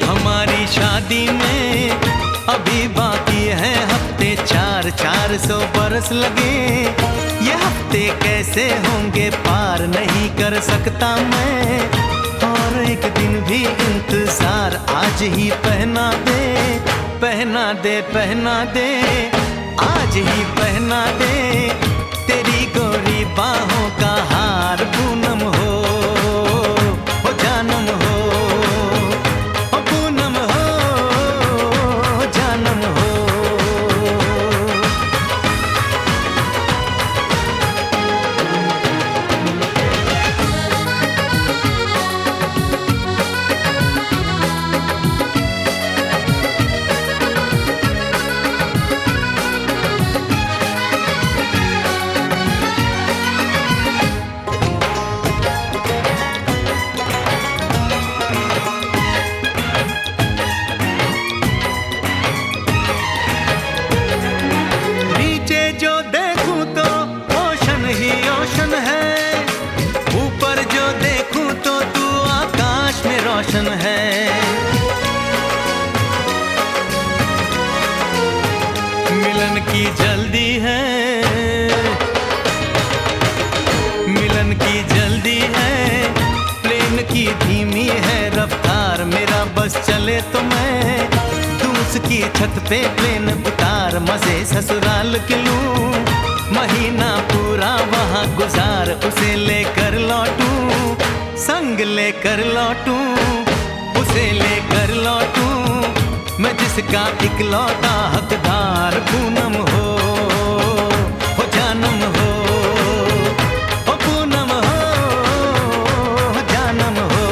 हमारी शादी में अभी बाकी है हफ्ते 400 बरस लगे। ये हफ्ते कैसे होंगे पार नहीं कर सकता मैं, और एक दिन भी इंतजार आज ही पहना दे, पहना दे, पहना दे, आज ही पहना दे तेरी गोरी बाहों का हार। पूनम हो जानम हो, ओ पूनम हो जानम हो। है मिलन की जल्दी है, मिलन की जल्दी है, प्लेन की धीमी है रफ्तार। मेरा बस चले तो मैं तू उसकी छत पे प्लेन उतार, मजे ससुराल के लूं, महीना पूरा वहाँ गुजार, उसे लेकर लौटूं, संग लेकर लौटूं, उसे लेकर लौटूं मैं जिसका इकलौता हकदार। पूनम हो जानम हो, ओ पूनम हो जानम हो।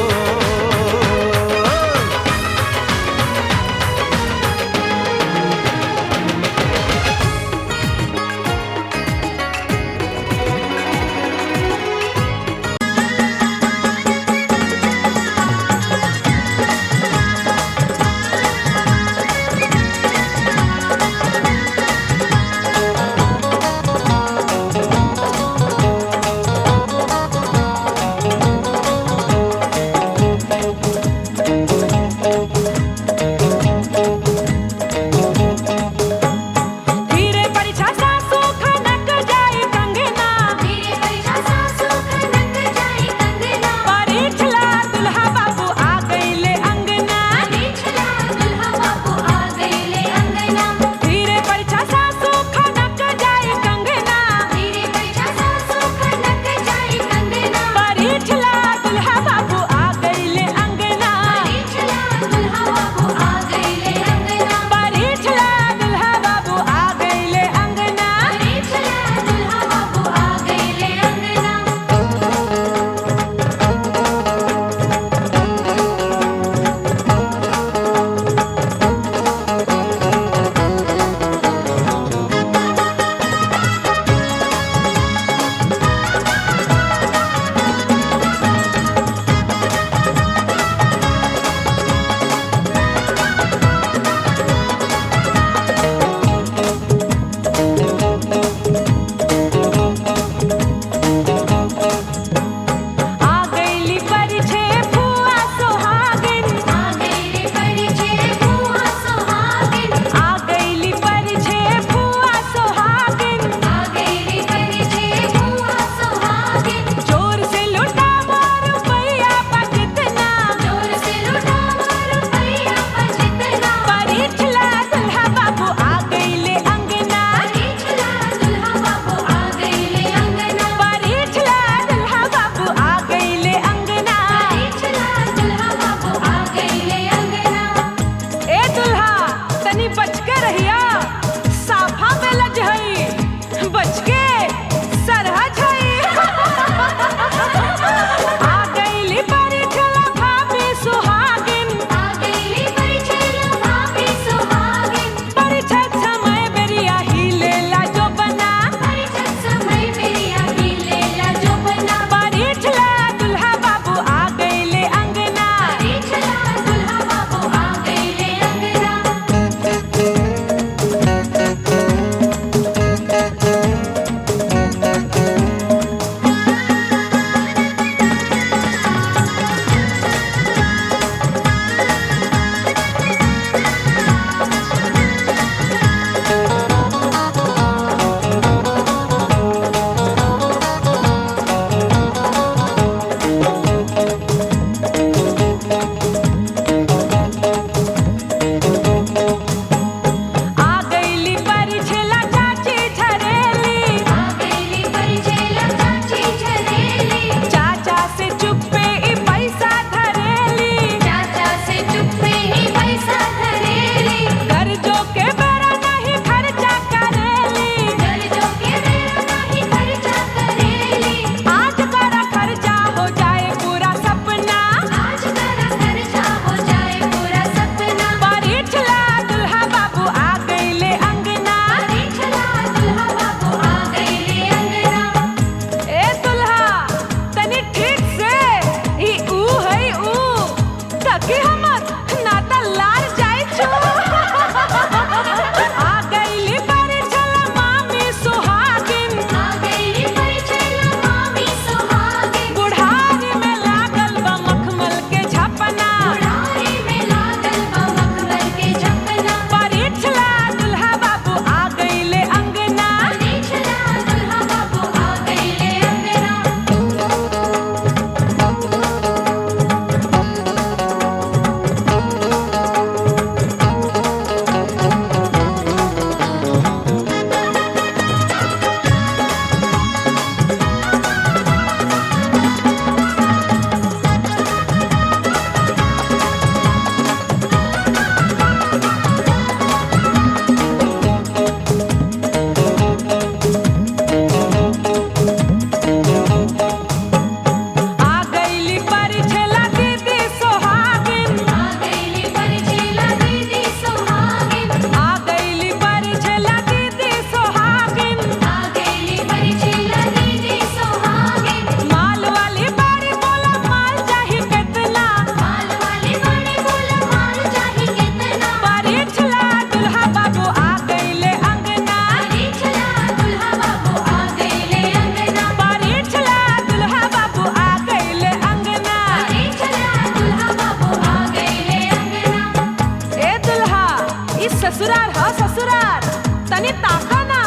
ससुरार ह ससुरार, तनी ताका ना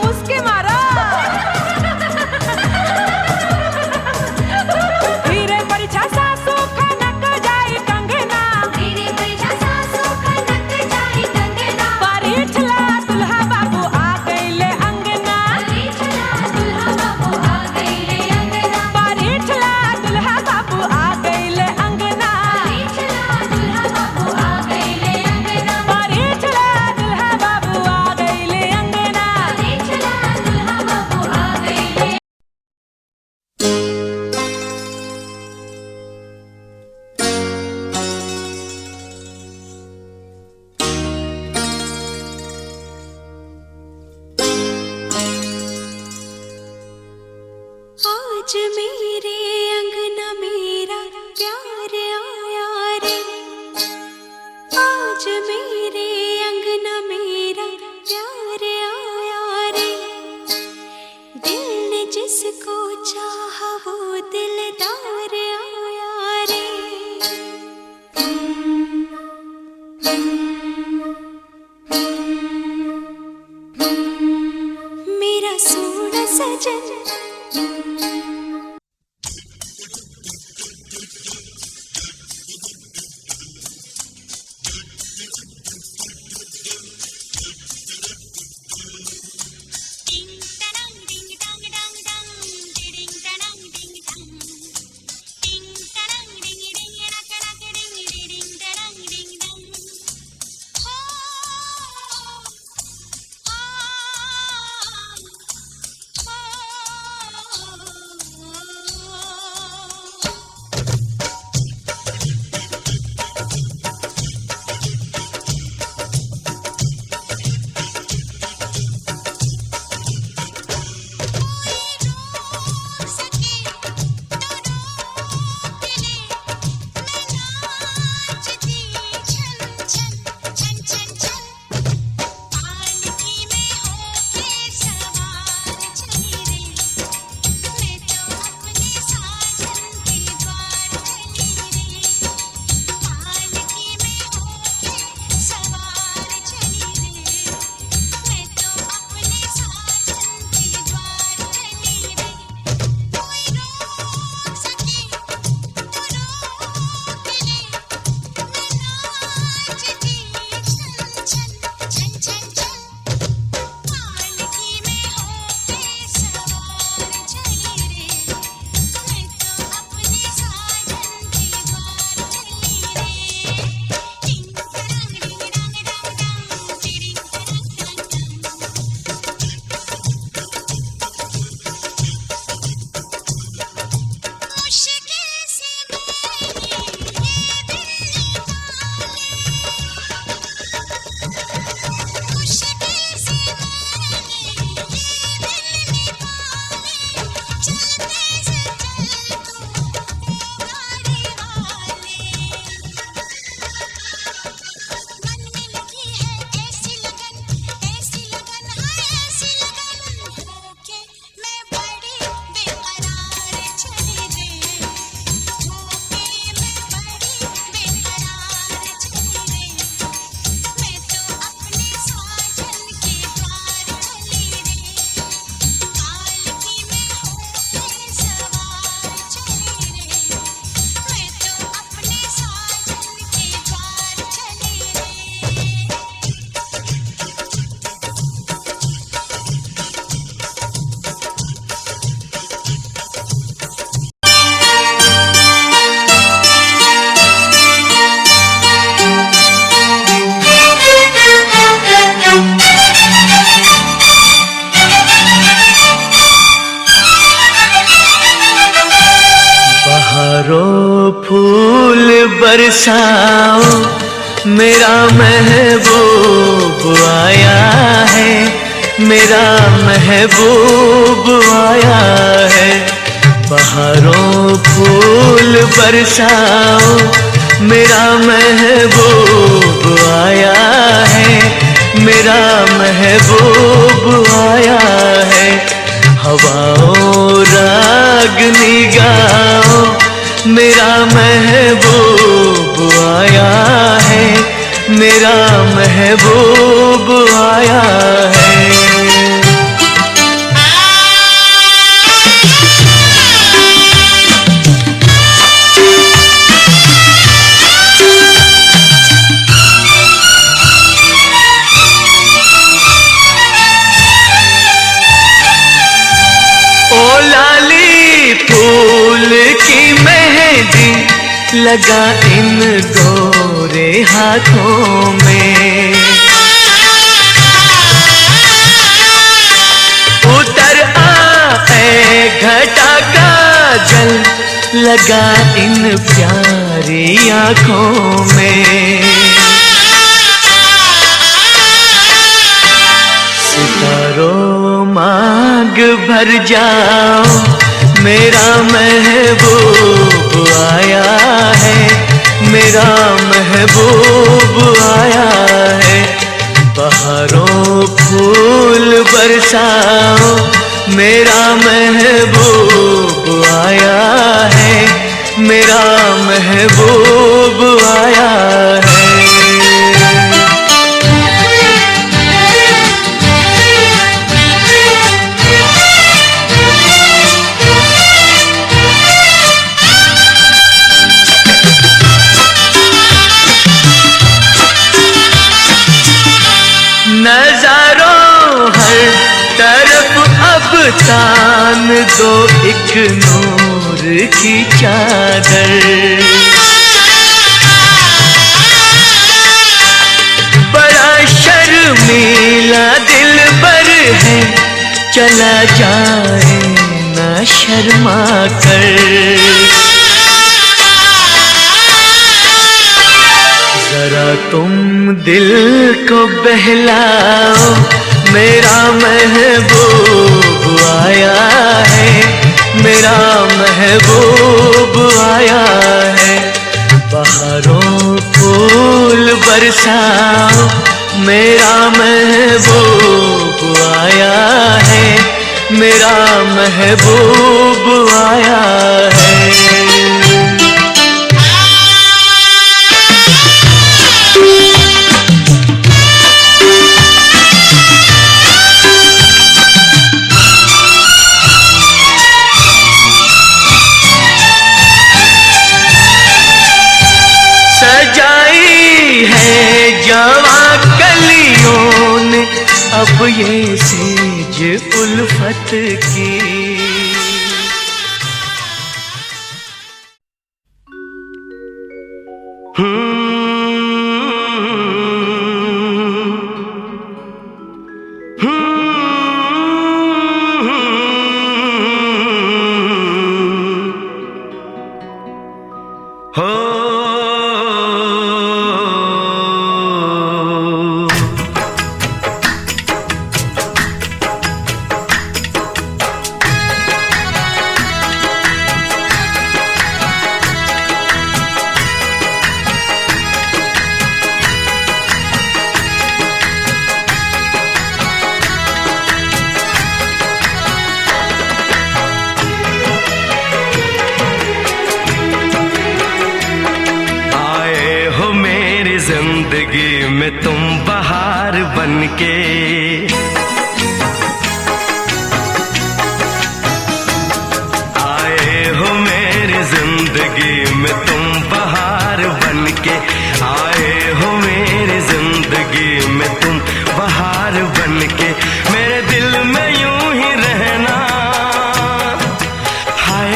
मुस्की मारा। धीरे परिछा सासू खनक जाई कंगना, धीरे परिछा सासू खनक जाई कंगना। परिछला दुल्हा बाबू आ गइले अंगना, परिछला दुल्हा बाबू आ गइले अंगना। परिछला दुल्हा बाबू आ गइले अंगना, परिछला दुल्हा बाबू आ गइले अंगना। परिछला दुल्हा बाबू आ गइले अंगना, परिछला दुल्हा बाबू आ गइले। आज मेरे अंगना मेरा प्यार आया रे, आज मेरे अंगना मेरा प्यार आया रे। दिल ने जिसको चाहा वो दिलदार आया रे। मेरा सोना सजन फूल बरसाओ, मेरा महबूब आया है, मेरा महबूब आया है। बहारों फूल बरसाओ, मेरा महबूब आया है, मेरा महबूब आया है। हवाओं रागनी गाओ, मेरा महबूब आया है, मेरा महबूब आया है। फूल की मेहंदी लगा इन गोरे हाथों में, उतर आए घटा का जल लगा इन प्यारी आँखों में। सितारों मांग भर जाओ मेरा महबूब आया है, मेरा महबूब आया है। बहारों फूल बरसाओ मेरा महबूब आया है, मेरा महबूब आया है। नजारों हर तरफ अब तान दो एक नूर की चादर, बड़ा शर्मीला दिलबर है चला जाए ना शर्मा कर। जरा तुम दिल को बहलाओ मेरा महबूब आया है, मेरा महबूब आया है। बहारों फूल बरसाओ मेरा महबूब आया है, मेरा महबूब आया है। सजाई है जवां कलियों ने अब ये सेज उल्फत की। जिंदगी में तुम बहार बनके, आए हो मेरी जिंदगी में तुम बहार बनके, आए हो मेरी जिंदगी में तुम बहार बनके। मेरे दिल में यूं ही रहना, हाय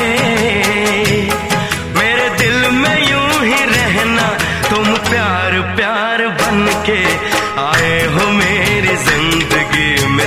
मेरे दिल में यूं ही रहना। तुम प्यार प्यार बनके आए हो मेरी जिंदगी में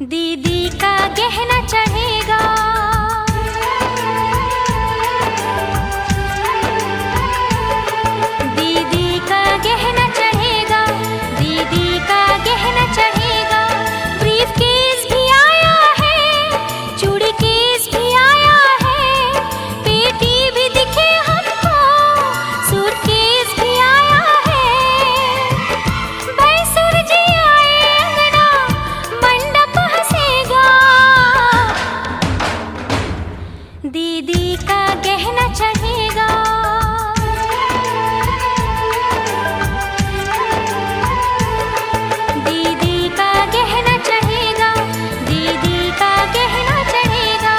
दीदी का गहना चढ़ेगा, दीदी का गहना चढ़ेगा, दीदी का गहना चढ़ेगा। ब्रीफ केस भी आया है, चूड़ी केस भी आया है, पेटी भी दिखे हमको, सूटकेस भी आया है। भैंसुर जी आए अंगना, मंडप हंसेगा, दीदी का गहना चढ़ेगा, दीदी का गहना चढ़ेगा, दीदी का गहना चढ़ेगा।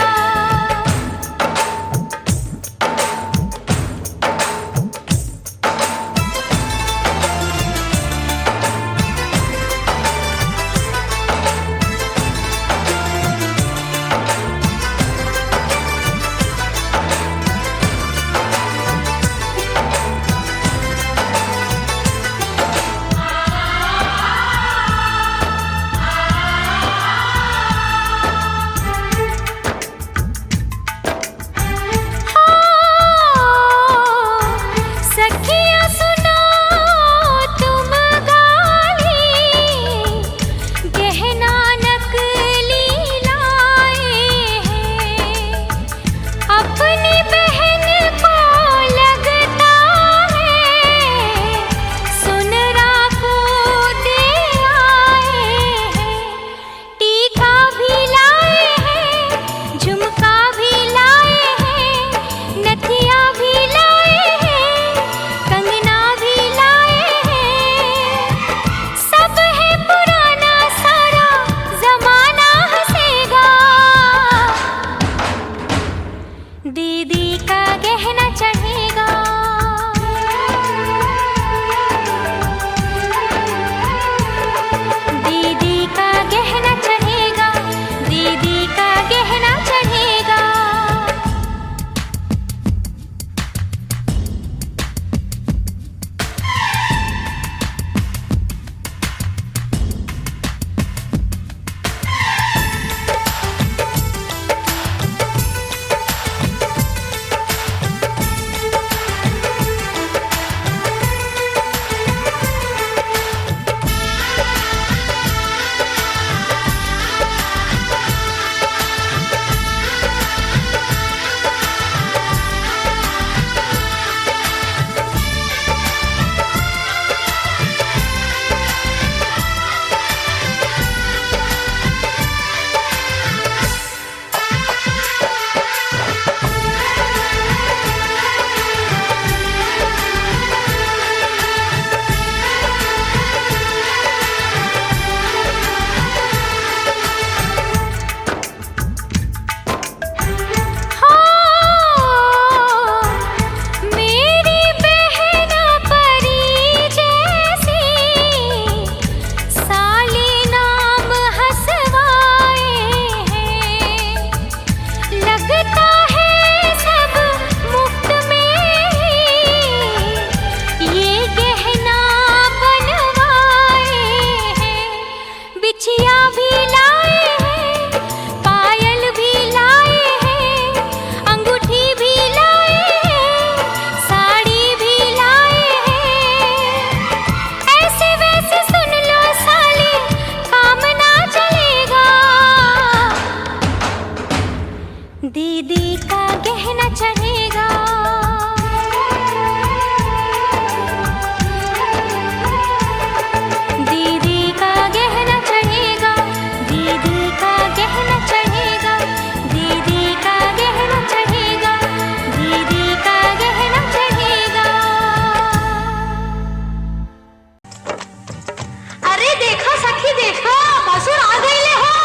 सखिया सुनो तुम गाली, गहना नकली लाए हैं, अपनी बहन को लगता है, सुनरा को दे आए हैं। टीका भी लाए हैं, झुमका भी लाए हैं, नथिया भी लाए हैं, कंगना भी लाए हैं। सब है पुराना सारा जमाना हंसेगा, दीदी का गहना चढ़ेगा, दीदी का गहना चढ़ेगा, दीदी का गहना चढ़ेगा। मेरी बहन परी जैसी, साली नाम हंसवाए हैं, लगता है सब मुफ्त में ही ये गहना बनवाए हैं। बिछिया भी लाए हैं, पायल भी लाए हैं, अंगूठी भी लाए हैं, साड़ी भी लाए हैं। ऐसे वैसे सुन लो साली, काम ना चलेगा, दीदी का गहना चढ़ेगा, दीदी का गहना चढ़ेगा, दीदी का गहना चढ़ेगा, दीदी का गहना चढ़ेगा, दीदी का गहना चढ़ेगा। अरे देखो सखी देखो, भसुर आ गईले हो।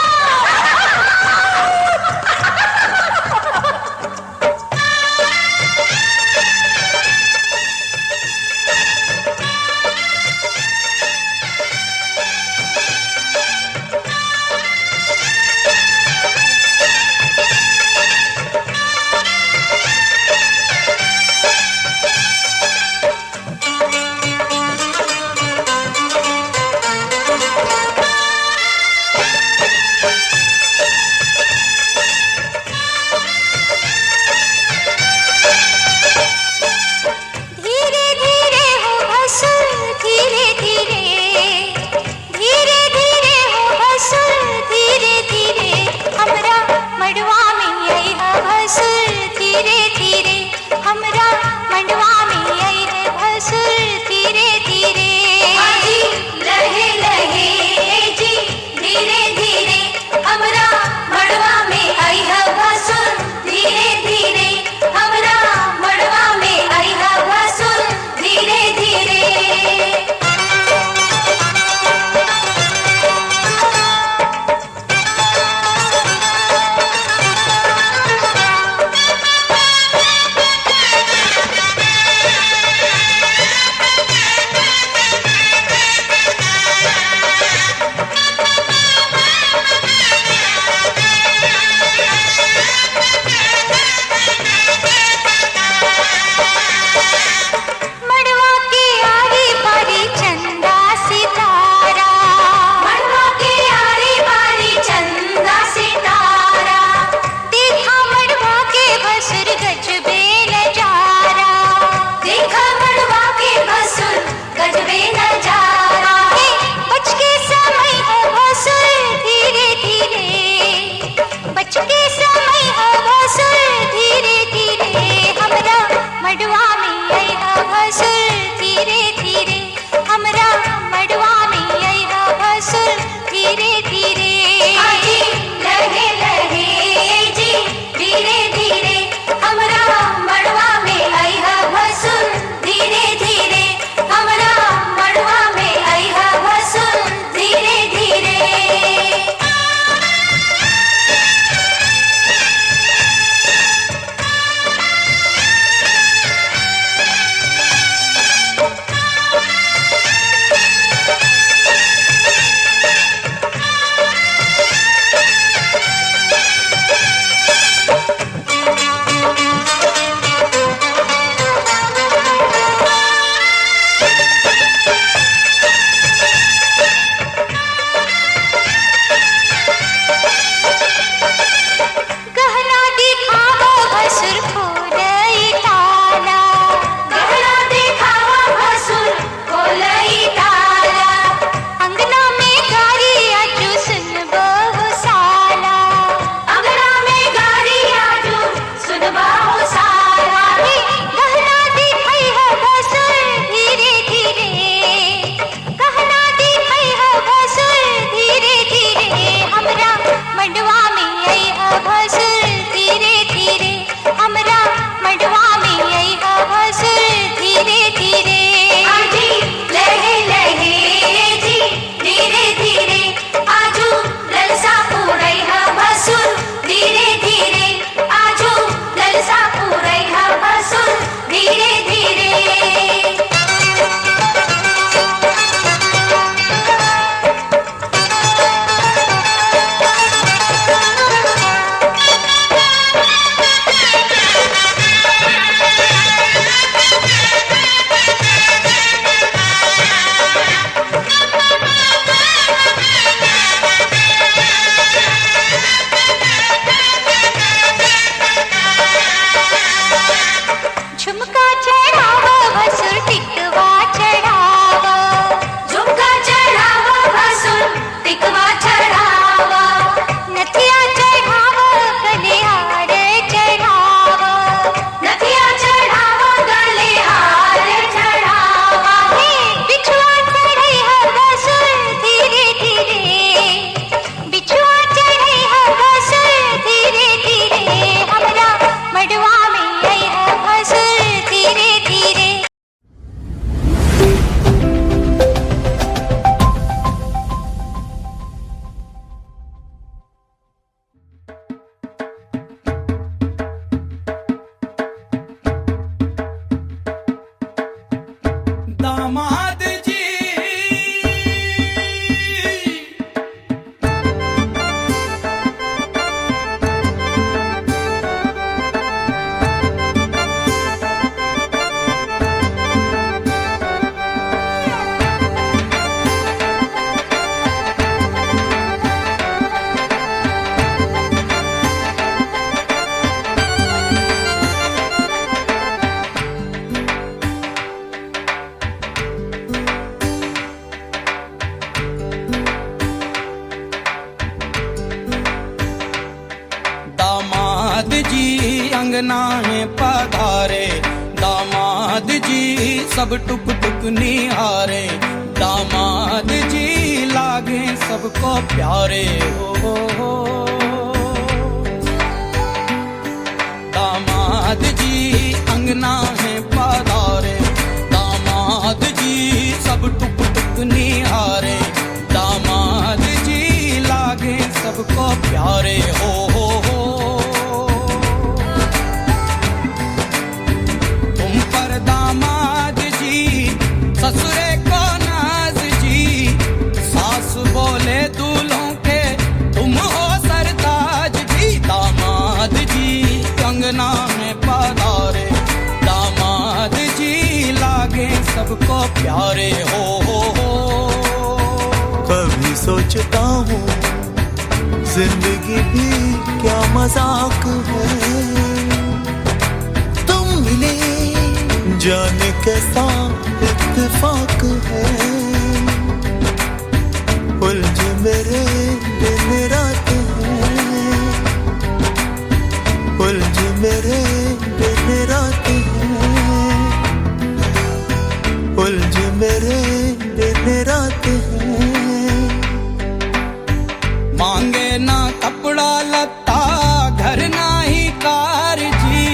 दामाद जी अंगना में पधारे, दामाद जी सब टुक टुक निहारे, दामाद जी लागे सबको प्यारे हो। दामाद जी अंगना में पधारे, दामाद जी सब टुक टुक निहारे, दामाद जी लागे सबको प्यारे हो। तुम पर दामाद जी ससुरे को नाज जी, सास बोले दूल्हों के तुम हो सरताज जी, दामाद जी अंगना में पधारे, दामाद जी लागे सबको प्यारे हो। कभी सोचता हूँ जिंदगी भी क्या मजाक है, तुम मिले जाने कैसा इत्तेफाक है, उलझे मेरे दिन रात है, उलझे मेरे दिन रात है, उलझे मेरे दिन रात है। मांगे ना कपड़ा लत्ता घर ना ही कार जी,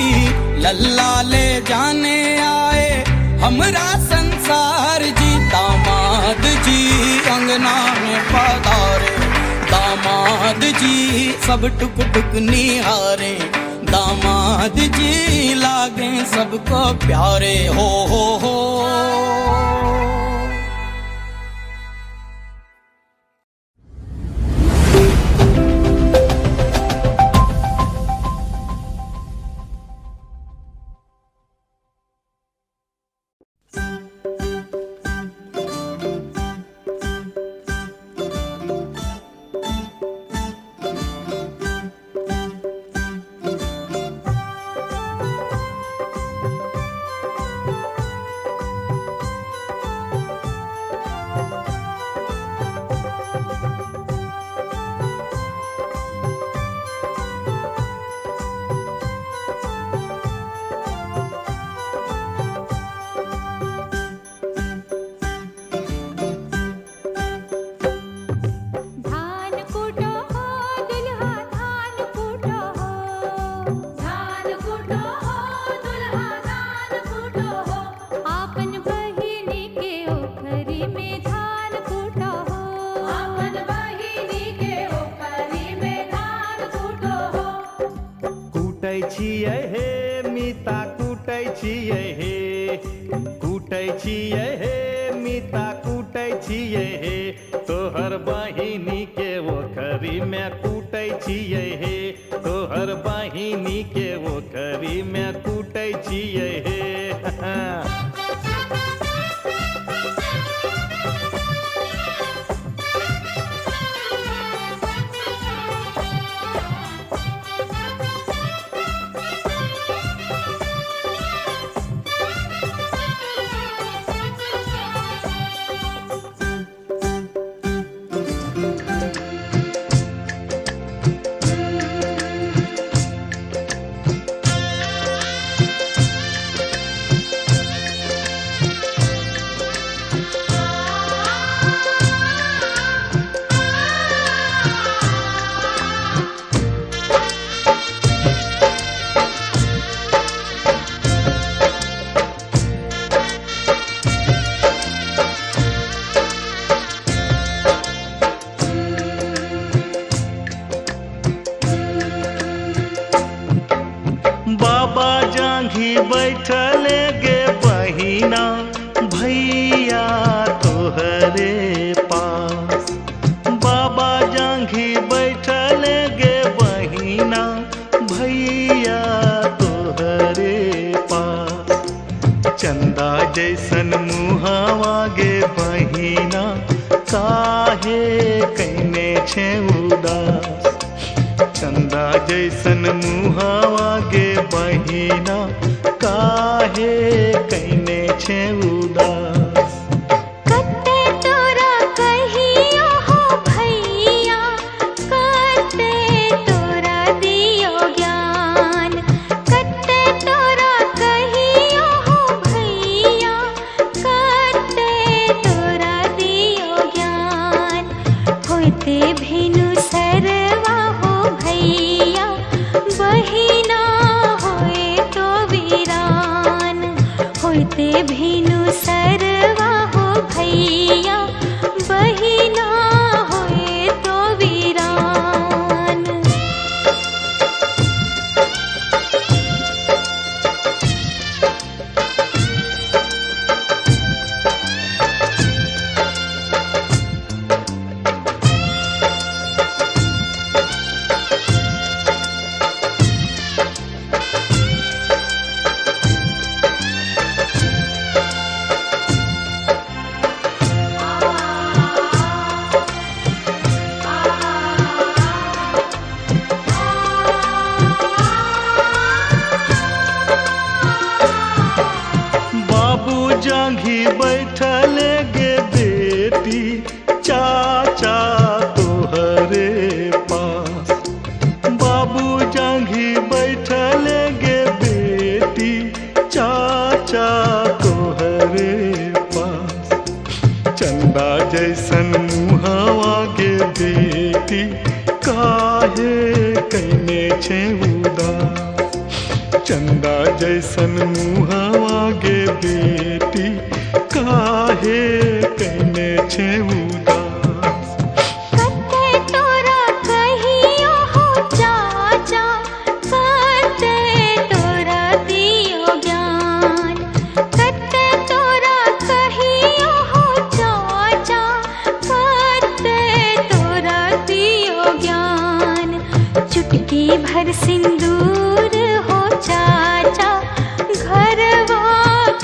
लल्ला ले जाने आए हमरा संसार जी, दामाद जी अंगना में पधारे, दामाद जी सब टुक टुक निहारे, दामाद जी लागे सबको प्यारे हो। तोहर बहिनी के ओखरी में कूटै छियै हे, तोहर बहिनी के ओखरी में कूटै छियै हे। बैठले गे बहिना भैया तोहरे पास, बाबा जांघी बैठले गे बहिना भैया तोहरे पास, चंदा जैसन मुहावा गे बहिना काहे कैने छे उदास, चंदा जैसन मुहावा गे बहिना काहे कैने छे उदास। कते तोरा कहियो हो भैया, कते तोरा दियो ज्ञान, जांघी बैठल गे बेटी चाचा तोहरे पास। चंदा जैसन मुहावा गे बेटी काहे कैने छे उदास। चंदा जैसन मुहावा गे बेटी काहे कैने छे उदास। कते तोरा कहियो हो चाचा, कते तोरा दियो ज्ञान। कते तोरा कहियो हो चाचा, कते तोरा दियो ज्ञान। चुटकी भर सिंदूर हो चाचा, घरवा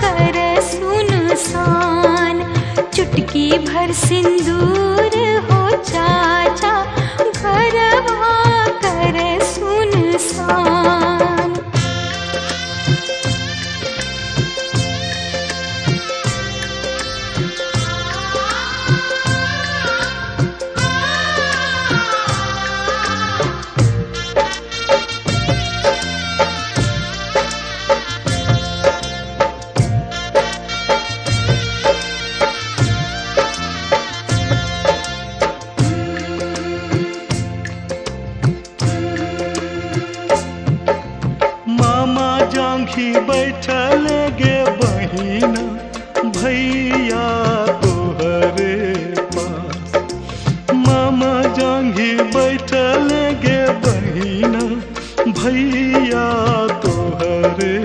कर सुनसान। चुटकी भर सिंदूर हो चाचा, घरवा कर सुनसान। मामा जांघी बैठल गे बहिना भैया तोहरे पास। मामा जांघी बैठल गे बहिना भैया तोहरे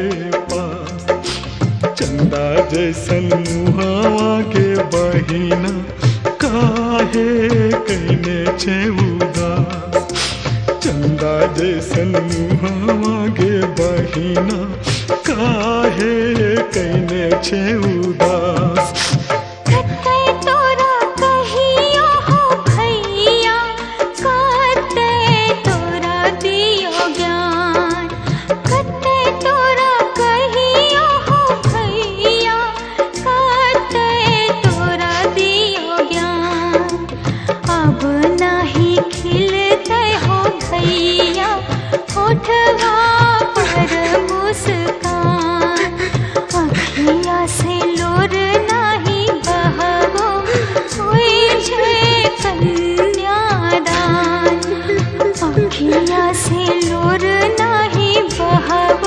पास। चंदा जैसन मुहावा के बहिना काहे कैने छे उदास। चंदा जैसन मुहावा गे बहिना काहे कैने छे उदास। कते तोरा कहियो हो भैया, कते तोरा दियो ज्ञान। कते तोरा कहियो हो भैया, कते तोरा दियो ज्ञान। अब नाही खिलते हो भैया, होठवा पर मुस्कान। अखिया से लोर नाही बहगो, होई छे कन्यादान। अखिया से लोर नाही बहगो,